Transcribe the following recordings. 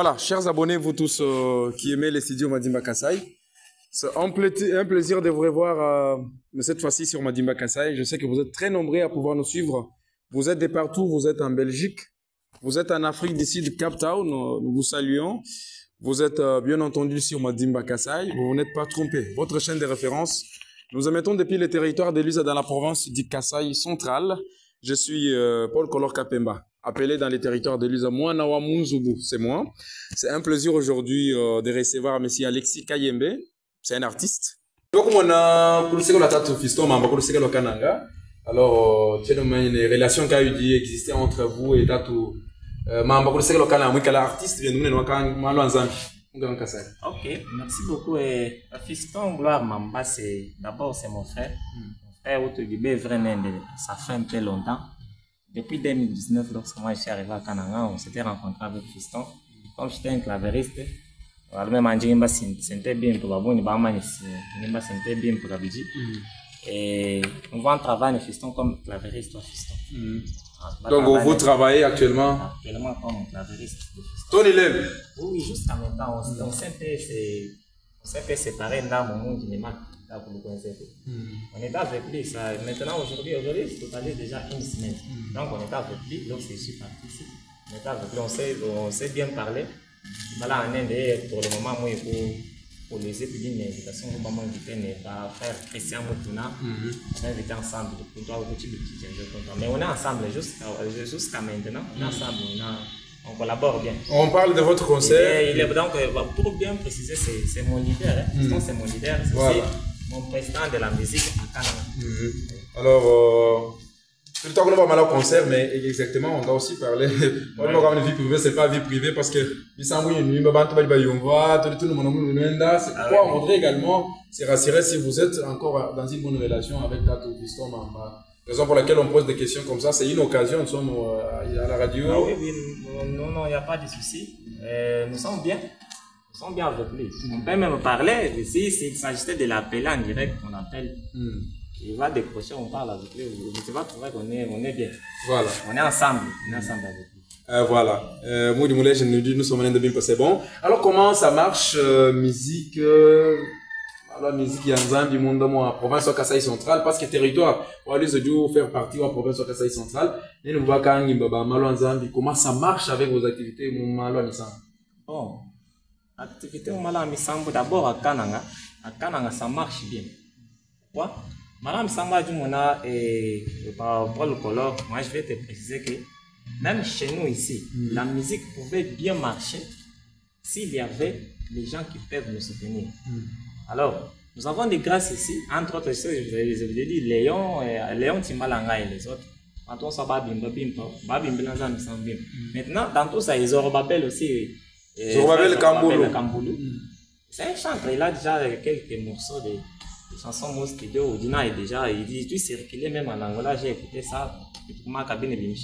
Voilà, chers abonnés, vous tous qui aimez les studios Madimba Kasai, c'est un plaisir de vous revoir cette fois-ci sur Madimba Kasai. Je sais que vous êtes très nombreux à pouvoir nous suivre. Vous êtes de partout, vous êtes en Belgique, vous êtes en Afrique d'ici de Cape Town, nous vous saluons. Vous êtes bien entendu sur Madimba Kasai, vous n'êtes pas trompé. Votre chaîne de référence, nous émettons depuis le territoire de Luisa dans la province du Kasai central. Je suis Paul Kolor Kapemba, appelé dans les territoires de Luisa Mouanawa Munzubu, c'est moi. C'est un plaisir aujourd'hui de recevoir M. Alexis Kayembe, c'est un artiste. Donc, on a alors, tu as une relation qui a existé entre vous et Tatu. Ok, merci beaucoup. Fiston Gloire Mamba, d'abord c'est mon frère. Mon frère Outogibé vraiment, ça fait un peu longtemps. Depuis 2019, lorsque moi je suis arrivé à Kananga, on s'était rencontré avec Fiston. Comme j'étais un clavériste, même c'était bien pour c'était bien pour Abidji. Et on va en travailler Fiston comme clavériste ou Fiston. Donc vous travaillez actuellement? Actuellement comme clavériste. Ton élève? Oui, jusqu'à maintenant, on s'est fait séparer dans mon monde du Némac. On est avec lui, ça, maintenant aujourd'hui, c'est totalement déjà une semaine. Donc on est avec lui, lorsque je suis parti ici. On est avec lui, on s'est bien parlé. Voilà, en Inde, pour le moment, moi, pour les étudiants, une invitation, on m'a invité à faire Christian Moutuna. On est invité ensemble, mais on est ensemble jusqu'à maintenant. On est ensemble, on collabore bien. On parle de votre concert. Donc, pour bien préciser, c'est mon leader. C'est mon leader, c'est aussi mon président de la musique à Canada. Alors, tout le temps qu'on va mal au concert, mais exactement, on doit aussi parler. On va parler de vie privée, c'est pas vie privée parce que il semble qu'il y a une tout le monde. C'est pourquoi on voudrait également se rassurer si vous êtes encore dans une bonne relation avec Tato Fiston Mamba. Raison pour laquelle on pose des questions comme ça, c'est une occasion, nous sommes à la radio. Ah oui, non, il n'y a pas de souci. Nous sommes bien. Nous sommes bien avec lui. On peut même parler, s'il s'agissait de l'appeler en direct, on appelle. Il va décrocher, on parle avec lui. Tu vas trouver qu'on est bien. Voilà. On est ensemble. On est ensemble avec lui. Voilà. Moudi Moulay, je nous dis, nous sommes en bien, c'est bon. Alors, comment ça marche, musique, alors, musique, il y a un Zambi, la province au Kasai central, parce que territoire, on va lui faire partie de la province au Kasai central. Et nous voyons comment ça marche avec vos activités, Bon, activité, d'abord à Kananga. À Kananga, ça marche bien. Pourquoi? Madame Samba Djumona et Paul Kolor, moi je vais te préciser que même chez nous ici, la musique pouvait bien marcher s'il y avait les gens qui peuvent nous soutenir. Alors, nous avons des grâces ici, entre autres, je vous ai dit, Léon Timalanga et les autres. Maintenant, dans tout ça, ils ont Babel aussi. Zorobabel Kamboulou. C'est un chanteur, il a déjà quelques morceaux de chansons Mo Studio. Dina est déjà, il dit, tu circulais même en Angola, j'ai écouté ça. Ma cabine mais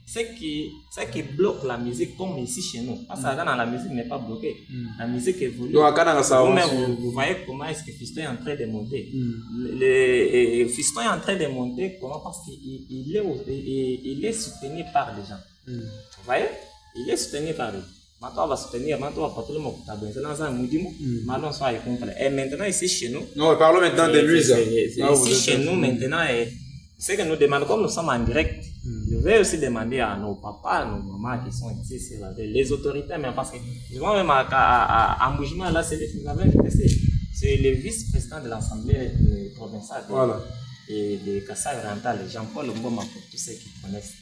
ce qui bloque la musique comme ici chez nous. Parce que la musique n'est pas bloquée. La musique évolue. Vous voyez comment est-ce que Fiston est en train de monter. Fiston est en train de monter comment? Parce qu'il est soutenu par les gens. Vous voyez? Il est soutenu par les gens. Maintenant, on va soutenir, maintenant, on va porter le mot. Et maintenant, ici chez nous. Non, parlons maintenant de Luisa. Ici chez nous, maintenant, c'est que nous demandons, comme nous sommes en direct, je vais aussi demander à nos papas, nos mamans qui sont ici, les autorités, même parce que je vois même à Moujima, là, c'est le vice-président de l'Assemblée provinciale et de Kasai Oriental, Jean-Paul Mboma, pour tous ceux qui connaissent.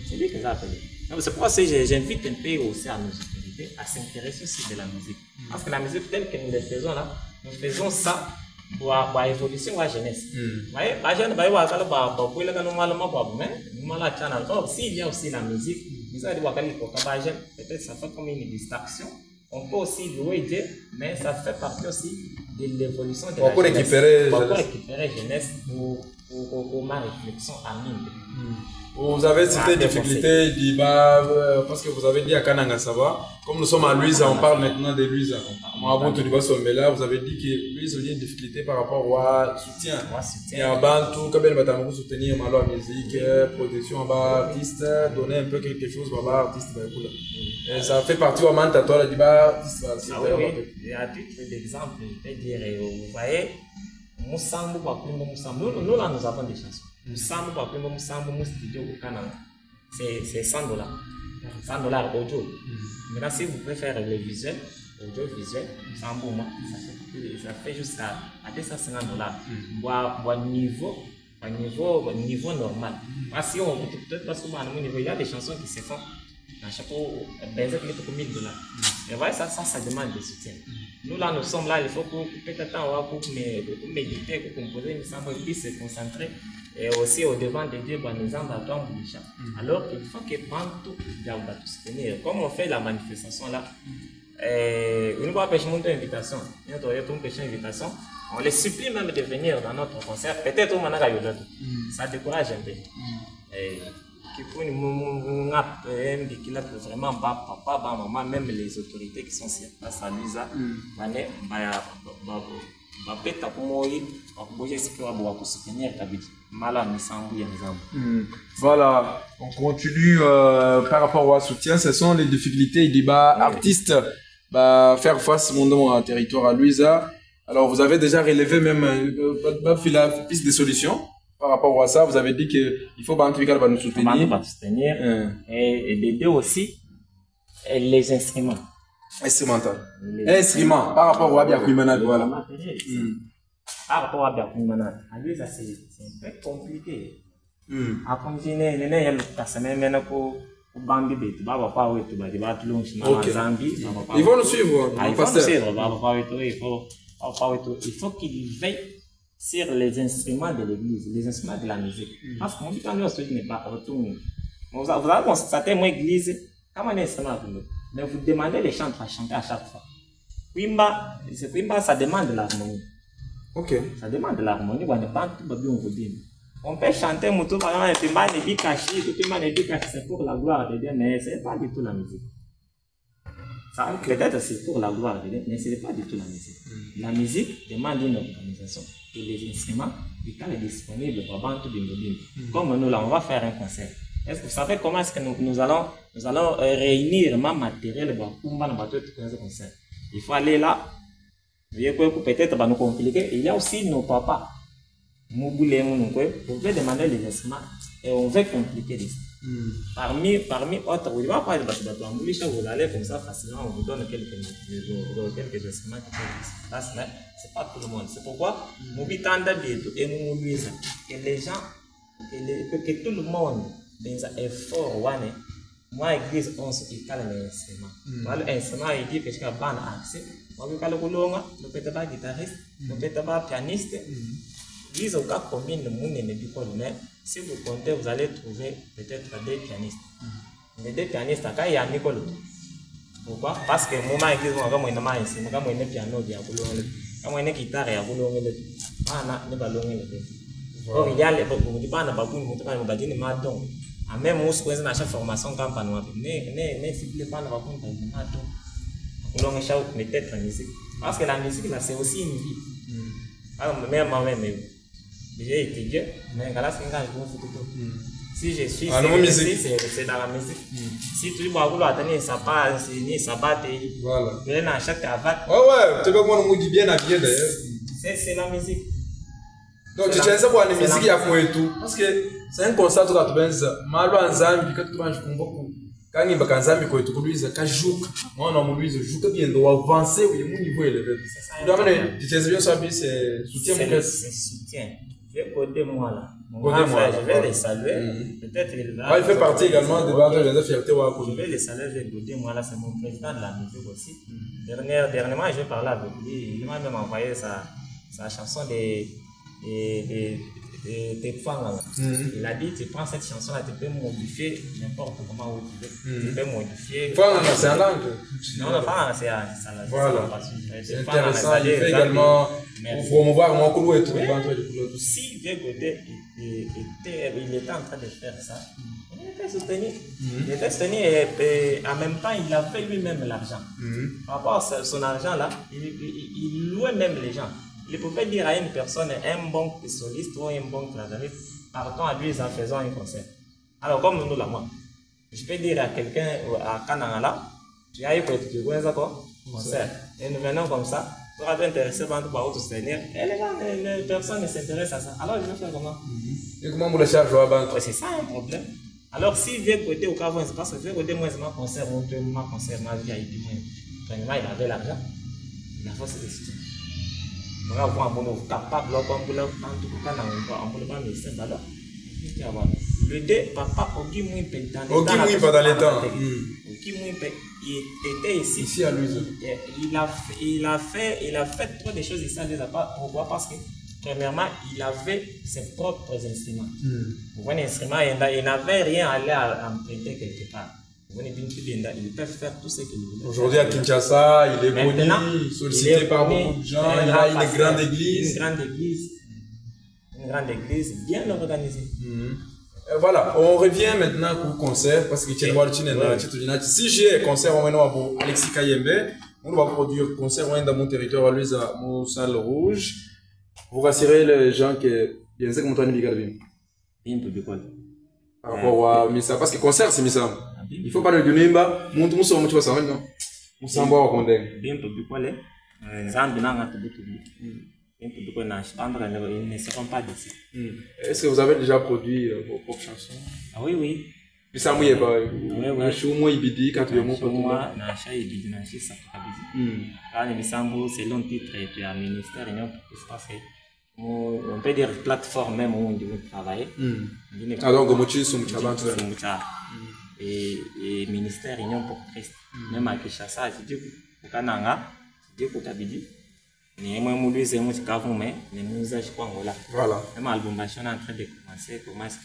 C'est lui que j'ai appelé. C'est pourquoi j'invite un peu aussi à nos autorités à s'intéresser aussi de la musique. Parce que la musique telle que nous le faisons là, nous faisons ça pour l'évolution de la jeunesse. Vous voyez, la jeune, s'il y a aussi la musique, peut-être ça fait comme une distraction. On peut aussi louer Dieu, mais ça fait partie aussi de l'évolution de la jeunesse. Pour récupérer la jeunesse pour ma réflexion à mine. Vous avez cité difficulté, parce que vous avez dit à Kananga, ça va. Comme nous sommes à Luisa, on parle maintenant de Luisa. Moi, avant tout, là, vous avez dit que Luisa a une difficulté par rapport au soutien. Il y a un bantou, comme elle va soutenir la musique, protection à artiste, donner un peu quelque chose à l'artiste. Et ça fait partie au moment de toi, là, tu vas. Oui. À titre d'exemple, je peux dire, vous voyez, Moussambo, nous là, nous avons des chansons. Moussambo, Moussambo, studio au Canada, c'est $100. $100 audio. Maintenant, si vous préférez le visuel, audiovisuel, Moussambo, ça fait jusqu'à $250. Niveau normal. Parce que peut-être parce que il y a des chansons qui se font dans chaque baiser qui est pour $1000. Et voilà, ça demande des soutiens. Nous là, nous sommes là, il faut peut-être pour méditer, pour composer, il semble puisse se concentrer et aussi au devant de Dieu, par exemple, à toi, alors il faut que tout soutenir. Comme on fait la manifestation là, on ne va pas pêcher une invitation. On les supplie même de venir dans notre concert. Peut-être au Manaka Yodoto. Ça décourage un peu. Qui pour nous vraiment papa, maman, même les autorités qui sont sur place à Lusa, voilà, on continue par rapport au soutien. Ce sont les difficultés et débats artistes faire face au territoire à Luisa. Alors, vous avez déjà relevé même la piste de solution par rapport à ça. Vous avez dit qu'il faut nous soutenir. Et d'aider aussi les instruments. Instrumental. Instruments par rapport au Abiakuimana. Voilà. Par rapport à Abiakuimana, à lui, c'est un peu compliqué. À continuer, il y a le personnel ils vont nous suivre. Il faut qu'ils veillent sur les instruments de l'église, les instruments de la musique. Parce que mon but n'est pas retourné. Vous avez constaté, mon église, comment un instrument, mais vous demandez les chants à chanter à chaque fois. Quimba, ça demande de l'harmonie. Ok. Ça demande de l'harmonie, on peut chanter Moutou, par exemple, c'est pour la gloire de Dieu, mais ce n'est pas du tout la musique. Peut-être c'est pour la gloire de Dieu, mais ce n'est pas du tout la musique. La musique demande une organisation et les instruments, ils sont disponibles pour tout le monde. Comme nous là, on va faire un concert. Est-ce que vous savez comment est-ce que nous allons réunir ma matériel pour un concert? Il faut aller là. Peut-être nous compliquer. Il y a aussi nos papas. Vous pouvez demander les instruments et on veut compliquer les parmi autres, vous allez comme ça facilement, on vous donne quelques instruments qui sont là, c'est pas tout le monde. C'est pourquoi nous que les gens, que tout le monde des efforts, moi église on se calme les instruments. Voilà instrument il dit que je vais ban accès. Moi je vais le peut-être pas guitariste, peut-être pas pianiste. L'église au cas combien de monde n'est pas le même. Si vous comptez, vous allez trouver peut-être des pianistes. Les deux pianistes, il y a Nicole. Pourquoi? Parce que moi, l'église, moi, quand moi, je suis un piano, il y a quand moi, une guitare, il y a or, il y a les beaucoup de pas de babou, même moi, à chaque formation, quand on ne s'il plaît pas, on va peut-être la musique. Parce que la musique, c'est aussi une vie. Même moi-même, j'ai étudié, mais là, c'est quand je fais si je suis c'est dans la musique. Si tu vas attendre, ça passe, ça bat, voilà. À chaque cravate. Ouais, tu veux qu'on nous bien habillé d'ailleurs. C'est la musique. Donc, tu tiens ça pour la musique, il y a pour tout. Parce que c'est un constat tout à fait. Malo en Zambie, quand tu vas jouer beaucoup. Quand il va en Zambie, quand tu vas quand joue, moi, on a joue bien, doit avancer au niveau élevé. Tu tiens bien ça, c'est soutien. C'est soutien. Je vais coder moi là. Je vais les saluer. Peut-être il fait partie également de la fierté. Je vais les saluer, je vais coder moi là. C'est mon président de la musique aussi. Dernièrement, j'ai parlé avec lui. Il m'a même envoyé sa chanson des femmes. Il a dit tu prends cette chanson là, tu peux modifier n'importe comment où tu veux. Tu peux modifier. C'est en langue. Non, c'est ça. Voilà. C'est intéressant. Il fait également pour promouvoir mon coulou et tout. Si Végodé il était en train de faire ça, il était soutenu. Il était soutenu et en même temps il avait lui-même l'argent. Par rapport à son argent là, il louait même les gens. Il pouvait dire à une personne, un bon soliste ou un bon clarinette, partons à lui en faisant un concert. Alors, comme nous là, moi, je peux dire à quelqu'un à Kanangala, Il y a eu quoi, tu vois, d'accord? Concert. Et nous venons comme ça. Pour être intéressé par tout soutenir. Et les personnes ne s'intéressent à ça. Alors, je vais faire comment? Et comment vous le chargez à banque? C'est ça un problème. Alors, si vient côté au cas où, c'est parce que vient côté, moi, c'est ma concert, ma concert, ma vie, et puis moi, premièrement, il avait l'argent. Il a fait cette décision. On va voir un bon capable, on peut le pas mais c'est alors. Le deux, papa, Ogi Mouipe, dans les temps. Ogi Mouipe, il était ici. Ici à Louise. Il a fait trop de choses ici à Louise. Pourquoi? Parce que, premièrement, il avait ses propres instruments. Vous voyez, l'instrument, il n'avait rien à aller emprunter quelque part. Vous voyez, ils peuvent faire tout ce qu'ils veulent. Aujourd'hui, à Kinshasa, il est connu, sollicité par beaucoup de gens. Il a une grande église. Une grande église bien organisée. Voilà, on revient maintenant au concert parce que si j'ai un concert pour Alexis Kayembe, on va produire un concert dans mon territoire à Louise, à mon salle rouge. Vous rassurez les gens que bien sûr, comment tu as dit par rapport à Missa, parce que concert c'est Missa. Il faut pas le donner, mon tout monde tu vas savoir non. On s'en va au condamné. Bien pour quoi les Zambie n'a pas de ils ne seront pas d'ici. Est-ce que vous avez déjà produit vos propres chansons? Ah oui, oui. Mais ça mouille pas. Oui. Chou moi ibidi quand tu es mon pote. Moi, na cha ibidi na chi ça kabidi. Là, le Sambo, c'est long titre et puis à ministère et non parce que on peut dire plateforme même où on doit travailler. Ah donc mochi sur Mouchaba et ministère et non pour Christ. Même à Kinshasa, je dis pour Kananga, je dis pour Kabidi. Ni moi c'est moi qui avons mais nous usage quoi Angola. Voilà. Même album est en train de commencer. Comment est-ce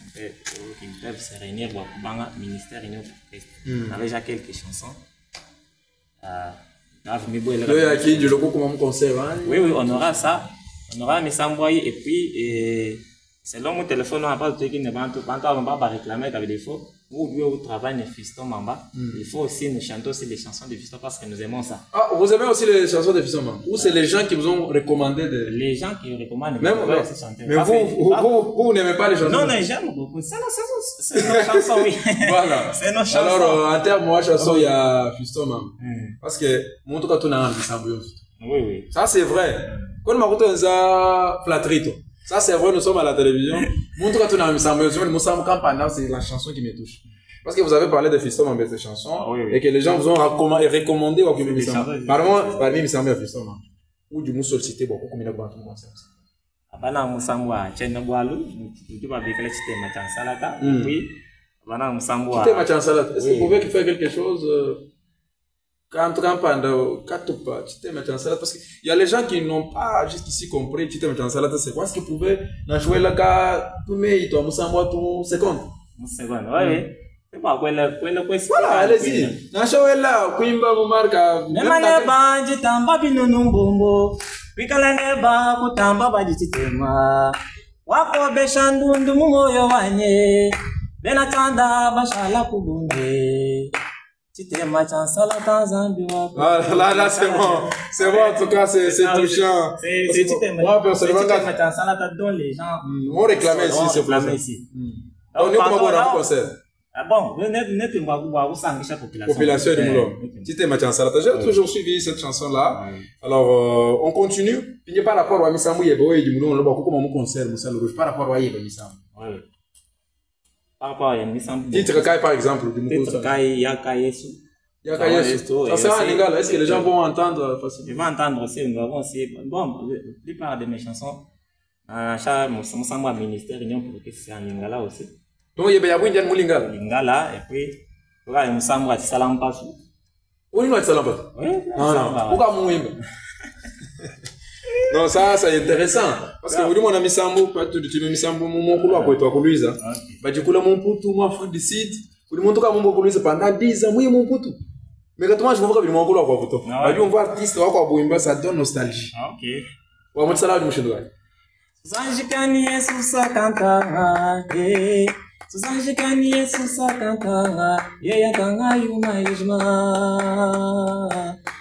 qu'ils peuvent se réunir pour Banga ministère union pour Christ. On a déjà quelques chansons. Le qui du logo comme concert. Oui, on aura ça. On aura mes envoyés et puis selon mon téléphone on n'a pas de truc qui ne va pas réclamer avec des faux. Où travaille les fistons Mamba. Il faut aussi nous chanter aussi les chansons de fistons parce que nous aimons ça. Ah, vous aimez aussi les chansons de fistons Mamba? Ou c'est les gens qui vous ont recommandé de... Les gens qui recommandent. Même aussi chanter. Mais vous n'aimez pas les chansons? Non, j'aime beaucoup. C'est nos chansons, oui. Voilà. C'est nos chansons. Alors, en termes de chansons, il y a fiston Mamba. Parce que, mon tout cas, tout n'a pas de oui. Ça, c'est vrai. Quand on m'a ça flatterito. Ça, c'est vrai, nous sommes à la télévision. Mon tout cas, tout n'a pas c'est la chanson qui me touche. Parce que vous avez parlé de Fiston Mamba, ces chansons, et que les gens vous ont recommandé ou parmi mes amis à Fiston Mamba. Ou du moins sollicité beaucoup comme il a besoin de concert. Abana Musambwa, Chena Boalou, tu vas avec le système Machan Salata, oui. Abana Musambwa. Système Machan Salata. Est-ce que vous pouvez faire quelque chose quand Katupa, Système Machan Salata? Parce qu'il y a les gens qui n'ont pas jusqu'ici compris Système Machan Salata, c'est quoi? Est-ce que vous pouvez jouer là, tout mais toi, Musambwa, tout seconde? Seconde, oui. Voilà, allez-y. Nashawela, Kuimba Mumarka. Nemane banji tamba binunu bombo. Wikala neba kutamba baji chitema. Wako beshandundu mumoyo wanye. Bena chanda bashala kubunde. Chitema chansala tanzambi wako. Là, c'est bon. C'est bon, en tout cas, c'est touchant. C'est chitema. Chitema chansala dont les gens. On réclamait ici, c'est réclamé ici. On est comment on a un concert? Ah bon, population. Population du Moulon. Tite Machan Salata. J'ai toujours suivi cette chanson-là. Alors, on continue. Il n'y a pas rapport à Missamou Yebo et du Moulon. On l'a beaucoup comme un concert, Moussa le Rouge. Par rapport à Yebo Missamou. Oui. Par rapport à Missamou. Titre Kai, par exemple. Titre Kai, Yaka Yesu. Yaka Yesu. Ça sera en Lingala. Est-ce que les gens vont entendre facilement? Ils vont entendre aussi. Nous avons aussi. Bon, la plupart de mes chansons, Moussamou ministère, Union pour que c'est en Lingala aussi. Donc, il y a bien de Lingala. Lingala, et puis, voilà, Moussamou a Salampasu. Où est-ce Salampasu? Oui, non. Pourquoi Mouimba? Non, ça, c'est intéressant. Parce que vous dites, mon ami Sambo, tu me mis Sambo, mon couloir pour toi, pour Louisa. Bah, du coup, là, mon poutou, mon frère du site, vous dites, mon tout cas, mon Louisa pendant 10 ans, oui, mon poutou. Mais quand moi, je vois que mon couloir pour toi. Bah, on voit artiste, on voit Bouimba, ça donne nostalgie. Ok. Ouais, moi, ça là, je me suis dit. Zanjikani Yesu sakantanga, Zanjikani Yesu sakantanga, Yeyatanga yuma ijma,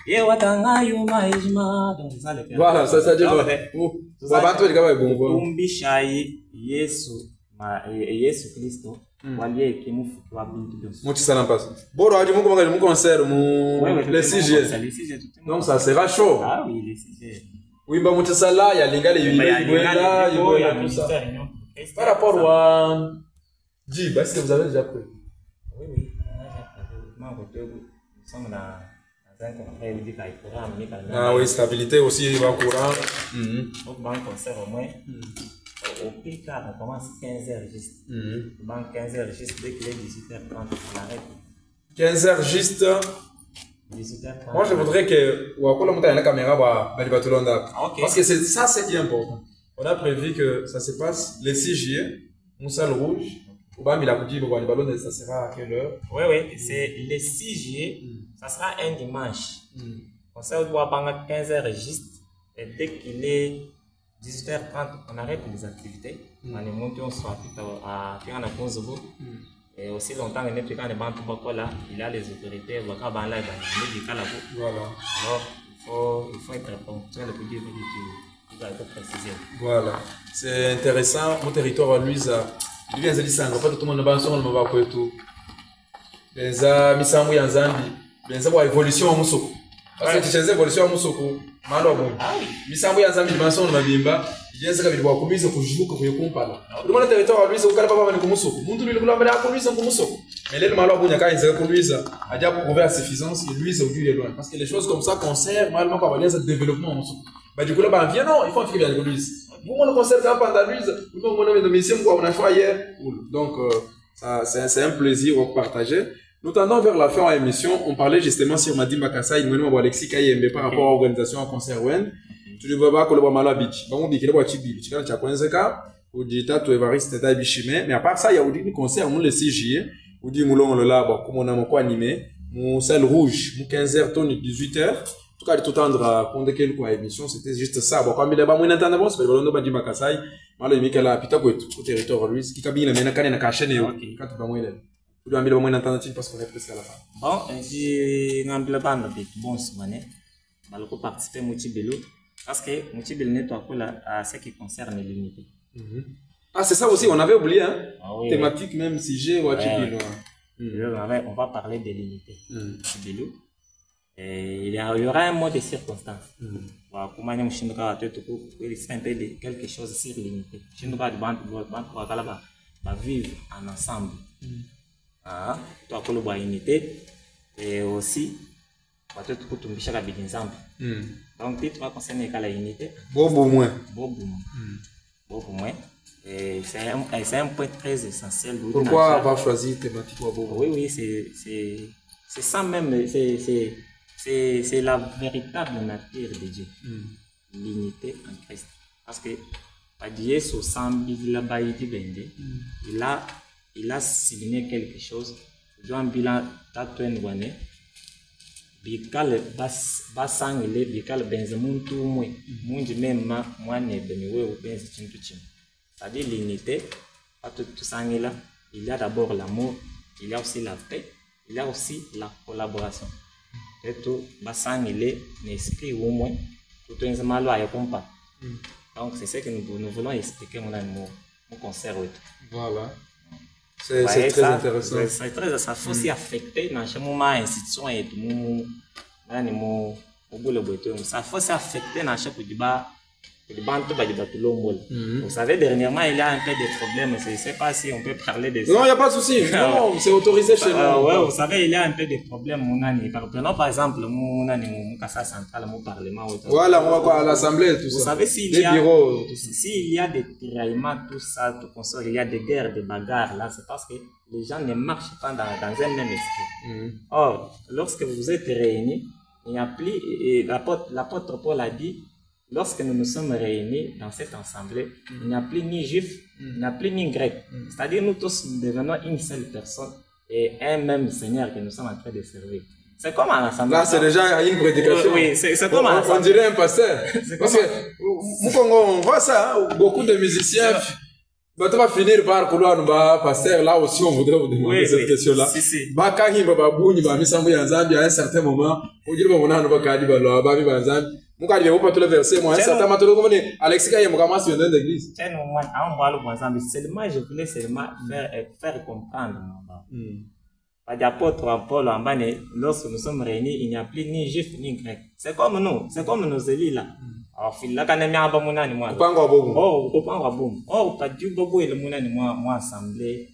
Yewatanga yuma ijma. Donc, c'est ça le cœur. Voilà, ça dit quoi? Umbishai Yesu Kristo, Walier qui mou fuki wa bintu de. Moi, tu sais n'en passe. Bon, on a dit, mon concert, les 6G. Donc, ça sera chaud. Ah oui, les 6G. Oui, bah, moi, tu sais là, il y a les gars, il y a tout ça. Par rapport à Jib, est-ce que vous avez déjà pris? Oui, oui. Nous sommes dans un contrat, il dit qu'il pourra amener quand même. Ah oui, stabilité aussi, il va au courant. Donc, dans le concert, au moins, au pire, on commence 15h juste. Dans 15h juste, dès qu'il est 18h30, on arrête. 15h juste. 18h30. Moi, je voudrais que, ou à la caméra, parce que ça, c'est bien important. On a prévu que ça se passe le 6 juillet, une salle rouge. Ça sera à quelle heure? Oui, oui, c'est le 6 juillet, ça sera un dimanche. On s'est doit à 15h juste, et dès qu'il est 18h30, on arrête les activités. On est monté, on soit à Konzovo. Et aussi longtemps, on est plus quand les banques là, il y a les autorités, voilà. Alors, il faut être ponctuel pour dire que tu préciser. Voilà, c'est intéressant. Mon territoire à Luisa. Il vient de dire que tout le monde va sur le mobile pour tout. Les amis, Samou Yanzambi, les amis, évolution en Moussoko. Parce que tu sais, évolution en Moussoko, malo bon. Misamou Yanzambi, Banson, Mabimba, il y a ce qu'il doit commis pour jouer comme il compare. Le monde territoire à Luisa, au Calapa, comme Moussoko. Montre lui le globe à Luisa comme Moussoko. Mais les malo bon, il y a quand même pour Luisa, a déjà prouvé à suffisance que Luisa aujourd'hui est loin. Parce que les choses comme ça conservent malheureusement par rapport au développement en Moussoko. Bah, du coup, là-bas, viens, non, il faut en faire bien avec Luisa. Vous, on concert pendant Luisa, vous, on a mission, on a choisi hier. Donc, c'est un plaisir de partager. Nous tendons vers la fin de l'émission. On parlait justement sur Madimba Kassai, nous Alexis Kayembe par rapport à l'organisation en concert Wen. Tu ne veux pas que le Bamala Beach. Donc, on dit qu'il y a Chibi, tu as Kwenzeka, ou dit tu Evariste Taibishime. Mais à part ça, il y a aussi des concerts, le 6 juillet, ou dit Moulon le labo, comme on a mon animé, mon salle rouge, mon 15h, 18h. En tout cas, tout tendre pour quelle quoi émission, c'était juste ça. Bon, comme il est pas moins entendable, c'est le Madimba Kassai, malo il la pita quoi tout territoire lui, qui cabine la mena na kachene quand tu vas moins là. Tu dois amener le moins entendre parce qu'on est presque à la fin. Bon, si ngambla bande avec bon semaine, malko participer Moutibelo parce que Moutibelo n'est pas à ce qui concerne l'unité. Ah, c'est ça aussi, on avait oublié hein. Oui, thématique même si j'ai Moutibelo. On va parler de l'unité. Moutibelo. Et il y aura un mot de circonstance. Comment nous sommes un peu de quelque chose sur l'unité. Je ne vais pas vivre en ensemble. Toi, pour la unité et aussi, peut-être que tu as un exemple. Donc, tu vas concerner la unité. Beaucoup moins. C'est un point très essentiel. Pourquoi avoir choisi thématique Oui, c'est ça même. C'est la véritable nature de Dieu. L'unité en Christ. Parce que Dieu, il a signé quelque chose. Joan Bilan Tatouenouane, Bikal Basangele, Bikal Benzamun Toumoui, Mundi même moi ne beniwe ou benz chintuchim. C'est-à-dire l'unité, pas tout ça là. Il y a d'abord l'amour, il y a aussi la paix, il y a aussi la collaboration. Et tout, Basangele, l'esprit ou moins, tout un zamalo à compas. Donc c'est ce que nous voulons expliquer mon concert. Voilà. C'est très intéressant. C'est très, ça faut aussi affecter dans chaque moment institution et tout ça faut aussi affecter dans chaque débat. Vous savez, dernièrement, il y a un peu de problèmes. Je ne sais pas si on peut parler de ça. Non, il n'y a pas de souci. Non, c'est autorisé chez nous. Ouais, vous savez, il y a un peu de problèmes. Prenons par exemple, mon Kassa central, mon parlement. Voilà, on va quoi à l'Assemblée, tout ça. Vous savez, s'il y a des tiraillements, tout ça, tout consort, il y a des guerres, des bagarres, là, c'est parce que les gens ne marchent pas dans un même esprit. Or, lorsque vous êtes réunis, il n'y a plus, et l'apôtre Paul a dit, lorsque nous nous sommes réunis dans cette assemblée, il n'y a plus ni juif, il n'y a plus ni grec. C'est-à-dire nous tous nous devenons une seule personne et un même Seigneur que nous sommes en train de servir. C'est comme à l'assemblée. Là, c'est déjà une prédication. Oui, c'est comme à l'assemblée. On dirait un pasteur. Parce que, on voit ça, hein, beaucoup de musiciens. Tu vas finir par couloir, pasteur, là aussi, on voudrait vous demander cette question-là. Quand il va à un certain moment, on dirait qu'on a un Moi, quand il vient pas tout le verset, moi, certainement, tout le monde est Alexis Kaye, moi, comment c'est une église? Tiens, moi, on va le voir ensemble. Seulement, je voulais seulement faire comprendre. Pas d'apôtre Paul en bas, lorsque nous sommes réunis, il n'y a plus ni juif ni grec. C'est comme nous, c'est comme nos élus là. Alors, là, quand on est en bas, on a ni moi. Pas encore bon. Oh, pas encore bon. Oh, pas du bobo et le mouna ni moi assemblée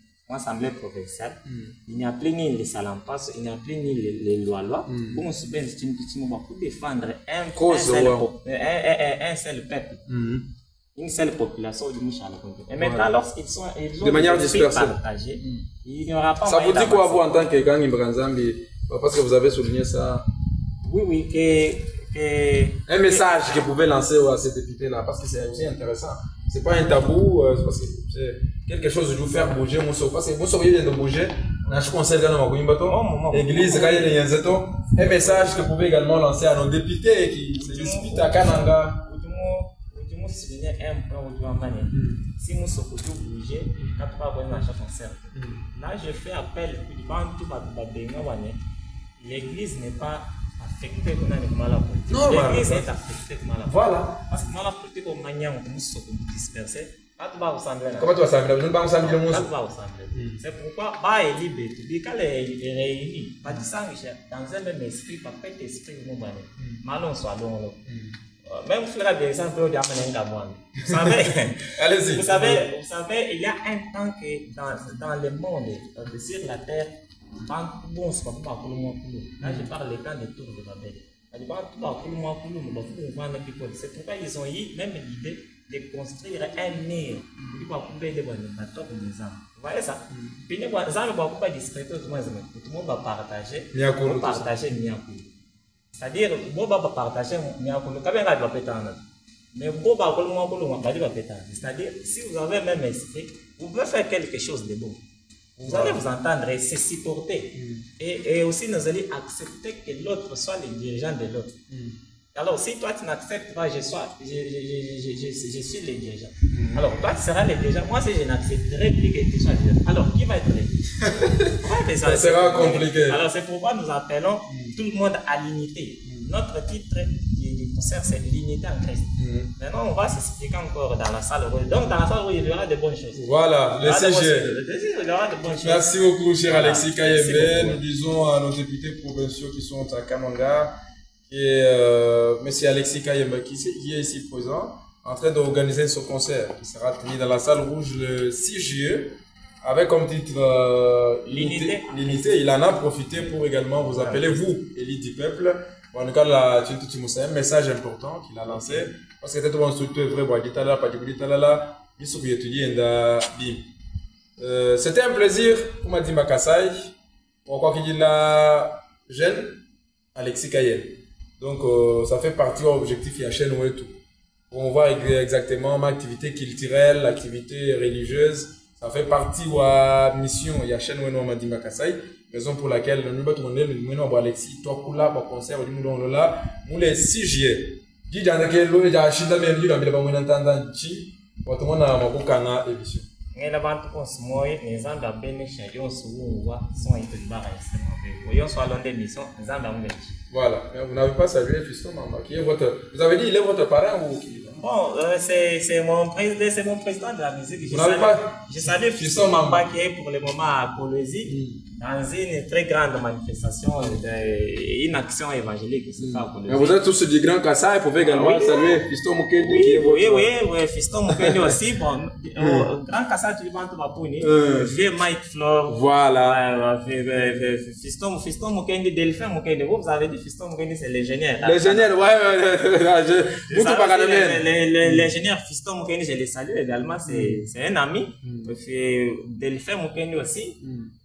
provinciale. Il n'y a plus ni les salampas, il n'y a plus ni les lois. Pour nous soutenir, c'est une petite moment pour défendre un seul peuple. Une seule population du Michel. Et maintenant, lorsqu'ils sont de manière dispersée, partagés, il n'y aura pas. Ça vous dit quoi, vous, en tant que gang Imbranzambi? Parce que vous avez souligné ça. Oui, un message que vous pouvez lancer à ces députés-là, parce que c'est aussi intéressant. C'est pas un tabou, parce que c'est quelque chose de vous faire bouger, parce que vous seriez de bouger. Je conseille l'église, un message que vous pouvez également lancer à nos députés qui se disputent à Kananga. Souligner un point où tu vas manier. Si nous sommes tous bougés, quand tu vas voir un concert. Là, je fais appel, l'église n'est pas affectée comme la politique. L'église est affectée comme la politique. Voilà. Parce que la politique, on manière, on se disperser. Quand tu vas ressembler. Comment tu vas ressembler? Nous ne pas ressembler le monde. Quand tu vas ressembler. C'est pourquoi, bah, il est libre. Quand il est réuni, pas de sang, dans un même esprit, pas fait esprit, nous manier. Malon soit long. Même si la vérité peut dire vous savez, allez-y. Vous savez, il y a un temps que dans le monde, sur la terre, bon, c'est pas pour le monde. Là, je parle des temps des tours de Babel. C'est pourquoi ils ont eu même l'idée de construire un mur pour couper des bonnes top des âmes. Vous voyez ça? Puis les âmes vont pas discréter, tout le monde va partager. C'est-à-dire, vous va partager, mais c'est-à-dire, si vous avez même esprit, vous pouvez faire quelque chose de bon. Vous allez vous entendre et se supporter. Et aussi, nous allons accepter que l'autre soit le dirigeant de l'autre. Alors, si toi tu n'acceptes pas, je suis le dirigeant. Alors, toi tu seras le dirigeant. Moi, si je n'accepterai plus que tu sois le dirigeant, alors qui va être le dirigeant? Ça sera compliqué. Alors, c'est pourquoi nous appelons tout le monde à l'unité. Notre titre du concert, c'est l'unité en Christ. Maintenant, on va s'expliquer encore dans la salle rouge. Donc, dans la salle rouge, il y aura de bonnes choses. Voilà, le CG. Il y aura de bonnes choses. Merci beaucoup, cher Alexis Kayembe. Nous disons à nos députés provinciaux qui sont à Kamanga, qui est M. Alexis Kayembe, qui est ici présent, en train d'organiser ce concert qui sera tenu dans la salle rouge le 6 juillet, avec comme titre l'unité. Il en a profité pour également vous appeler, vous, élite du peuple. En tout cas, c'est un message important qu'il a lancé. Parce que c'est un instructeur vrai, c'était un plaisir pour Madimba Kassai, pour quoi qu'il a jeune Alexis Kayembe. Donc, ça fait partie de l'objectif, il y a chaîne ou tout. On voit exactement l'activité culturelle, l'activité religieuse. Ça fait partie de la mission, il y a chaîne ou Madimba Kassai. Raison pour laquelle nous avons tourné le numéro de Alexis, toi pour là, pour concert, nous là, nous les 6 juillet. Dis dans lequel l'eau est à Chida, mais nous avons dit, nous avons dit, nous avons dit, émission. Mais la vente pour ce mois, les gens d'abord ne cherchent pas sont voilà, mais vous n'avez pas salué Fiston Mamba, qui est votre. Vous avez dit, il est votre parent ou qui? Bon, c'est mon président de la musique. Je salue Fiston Mamba qui est pour le moment à Colosie dans une très grande manifestation, une action évangélique. Mais vous êtes tous du Grand Kassai, vous pouvez également saluer Fiston Mukendi. Oui, Fiston Mukendi aussi. Bon, Grand Kassai, tu vas te vieux Mike Flore. Voilà. Fiston Mukendi, Delphin Mukendi. Vous avez dit Fiston Mukendi, c'est l'ingénieur. L'ingénieur, l'ingénieur Fiston Mukendi, je le salue également. C'est un ami. Delphin Mukendi aussi.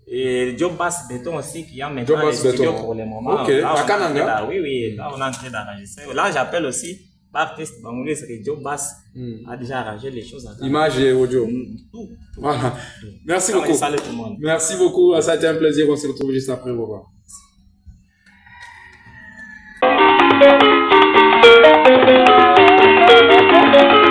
Et Job Bass Béton aussi, qui a maintenant les studios pour le moment. Ok, à Kananga. Oui, là on est en train d'enregistrer. Là j'appelle aussi l'artiste Bangoulé, c'est que Job Bass a déjà arrangé les choses. Image et audio. Tout. Voilà. Merci beaucoup. Salut tout le monde. Merci beaucoup, ça a été un plaisir. On se retrouve juste après. Au revoir. Thank you.